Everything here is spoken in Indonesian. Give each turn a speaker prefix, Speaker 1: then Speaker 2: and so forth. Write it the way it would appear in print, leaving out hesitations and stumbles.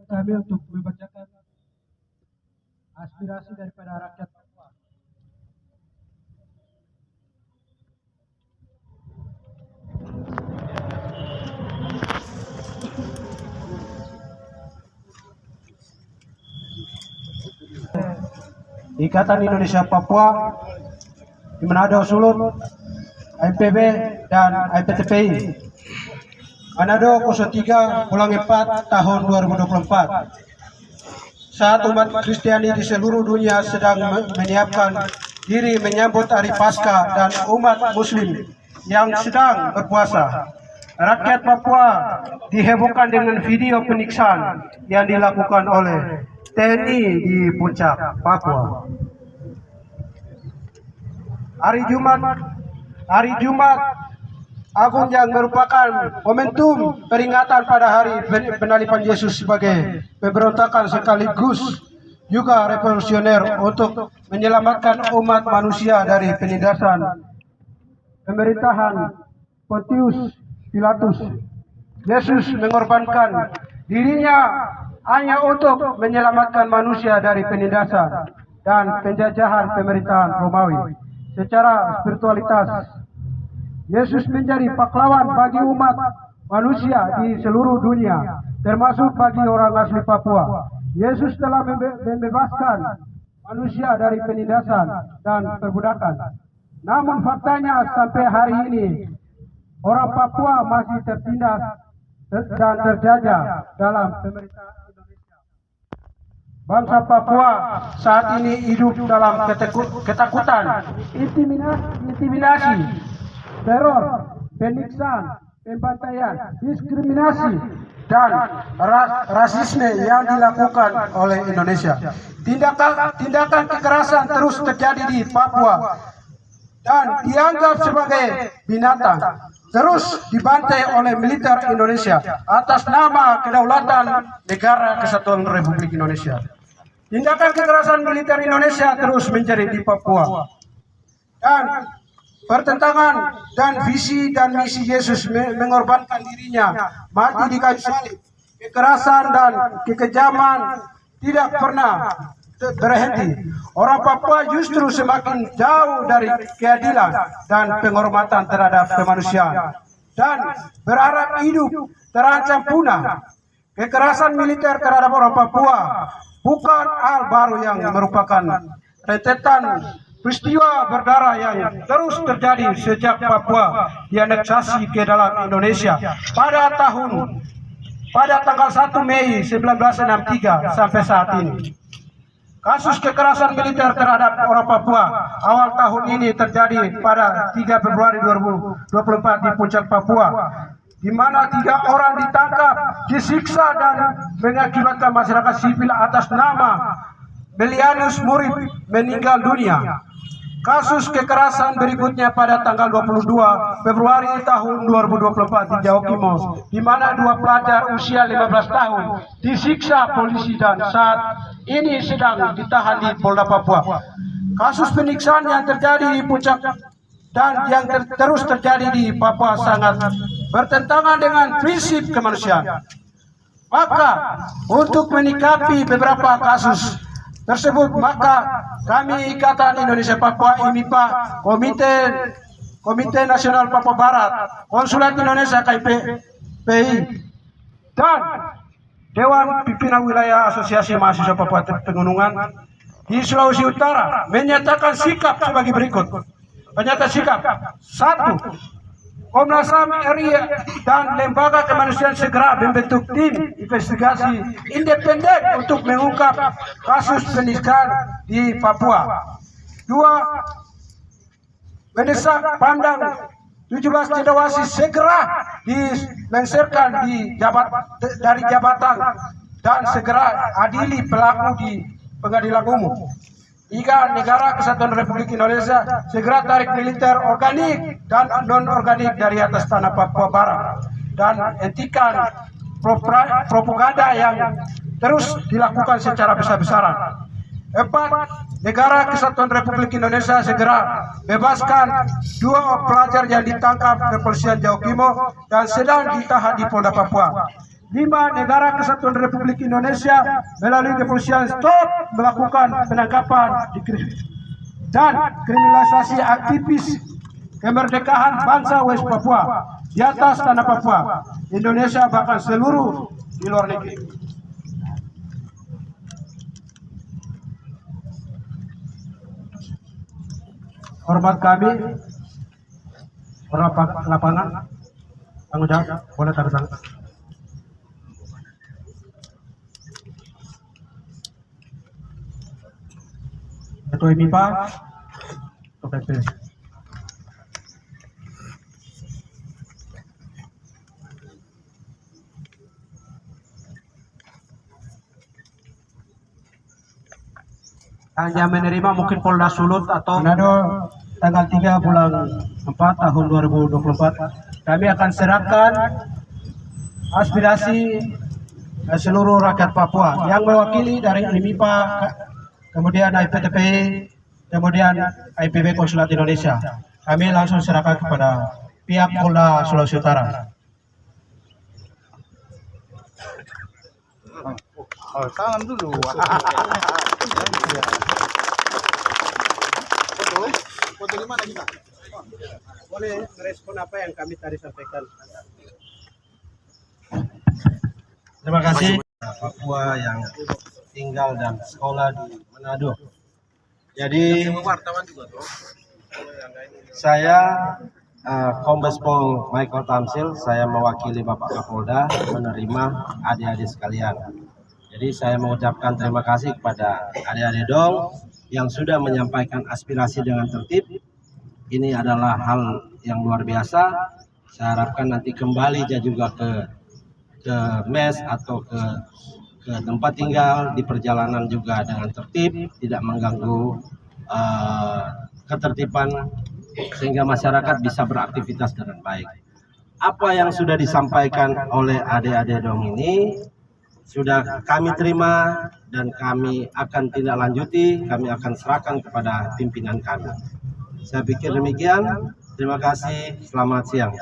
Speaker 1: kami untuk membacakan aspirasi daripada rakyat Papua. Ikatan Indonesia Papua di Manado Sulut, AMPB dan IPTPI. Manado 03 bulan 4 tahun 2024. Saat umat Kristiani di seluruh dunia sedang menyiapkan diri menyambut hari Paskah dan umat Muslim yang sedang berpuasa, rakyat Papua dihebohkan dengan video penyiksaan yang dilakukan oleh TNI di Puncak, Papua. Hari Jumat Agung yang merupakan momentum peringatan pada hari penalipan Yesus sebagai pemberontakan sekaligus juga revolusioner untuk menyelamatkan umat manusia dari penindasan pemerintahan Pontius Pilatus. Yesus mengorbankan dirinya hanya untuk menyelamatkan manusia dari penindasan dan penjajahan pemerintahan Romawi. Secara spiritualitas, Yesus menjadi pahlawan bagi umat manusia di seluruh dunia, termasuk bagi orang asli Papua. Yesus telah membebaskan manusia dari penindasan dan perbudakan. Namun faktanya sampai hari ini, orang Papua masih tertindas dan terjajah dalam pemerintahan Indonesia. Bangsa Papua saat ini hidup dalam ketakutan, intimidasi, teror, penyiksaan, pembantaian, diskriminasi, dan rasisme yang dilakukan oleh Indonesia. Tindakan kekerasan terus terjadi di Papua dan dianggap sebagai binatang, terus dibantai oleh militer Indonesia atas nama kedaulatan Negara Kesatuan Republik Indonesia. Tindakan kekerasan militer Indonesia terus menjadi di Papua, dan pertentangan dan visi dan misi Yesus mengorbankan dirinya mati di kayu salib. Kekerasan dan kekejaman tidak pernah berhenti. Orang Papua justru semakin jauh dari keadilan dan penghormatan terhadap kemanusiaan dan berharap hidup terancam punah. Kekerasan militer terhadap orang Papua bukan hal baru yang merupakan rentetan peristiwa berdarah yang terus terjadi sejak Papua dianeksasi ke dalam Indonesia pada tanggal 1 Mei 1963 sampai saat ini. Kasus kekerasan militer terhadap orang Papua awal tahun ini terjadi pada 3 Februari 2024 di Puncak, Papua, di mana 3 orang ditangkap, disiksa dan mengakibatkan masyarakat sipil atas nama Belianus Murib meninggal dunia. Kasus kekerasan berikutnya pada tanggal 22 Februari tahun 2024 di Jawa Timur, di mana 2 pelajar usia 15 tahun disiksa polisi dan saat ini sedang ditahan di Polda Papua. Kasus penyiksaan yang terjadi di Puncak dan yang terus terjadi di Papua sangat bertentangan dengan prinsip kemanusiaan. Maka untuk menyikapi beberapa kasus tersebut, maka kami Ikatan Indonesia Papua IMIPA, Komite Nasional Papua Barat, Konsulat Indonesia KPI, dan Dewan Pimpinan Wilayah Asosiasi Mahasiswa Papua Pegunungan di Sulawesi Utara menyatakan sikap sebagai berikut. Menyatakan sikap: 1. Komnas HAM RI dan lembaga kemanusiaan segera membentuk tim investigasi independen untuk mengungkap kasus penistaan di Papua. 2. Mendesak Pangdam 17 Cendrawasih segera dilengsarkan dari jabatan dan segera adili pelaku di pengadilan umum. 3. Negara Kesatuan Republik Indonesia segera tarik militer organik dan non-organik dari atas tanah Papua Barat dan hentikan propaganda yang terus dilakukan secara besar-besaran. 4. Negara Kesatuan Republik Indonesia segera bebaskan 2 pelajar yang ditangkap kepolisian Jawa Timur dan sedang ditahan di Polda Papua. 5. 5. Negara Kesatuan Republik Indonesia melalui kepolisian stop melakukan penangkapan dan kriminalisasi aktivis kemerdekaan bangsa West Papua di atas tanah Papua, Indonesia bahkan seluruh di luar negeri. Hormat kami, orang lapangan, tanggung jawab, boleh tanda tangan. Ketua MIPA, OPP. Hanya menerima mungkin Polda Sulut atau Manado tanggal 3 bulan 4 tahun 2024. Kami akan serahkan aspirasi seluruh rakyat Papua yang mewakili dari MIPA, kemudian IPTP, kemudian IPB Konsulat Indonesia. Kami langsung serahkan kepada pihak Polda Sulawesi Utara.
Speaker 2: Salam dulu. Foto di mana kita?
Speaker 1: Boleh merespon apa yang kami tadi sampaikan.
Speaker 3: Terima kasih Papua yang tinggal dan sekolah di Manado. Jadi saya Kombes Pol Michael Tamsil, saya mewakili Bapak Kapolda menerima adik-adik sekalian. Jadi saya mengucapkan terima kasih kepada adik-adik dong yang sudah menyampaikan aspirasi dengan tertib. Ini adalah hal yang luar biasa. Saya harapkan nanti kembali juga ke mes atau ke tempat tinggal di perjalanan juga dengan tertib, tidak mengganggu ketertiban sehingga masyarakat bisa beraktivitas dengan baik. Apa yang sudah disampaikan oleh adik-adik dong ini sudah kami terima dan kami akan tindak lanjuti, kami akan serahkan kepada pimpinan kami. Saya pikir demikian. Terima kasih. Selamat siang.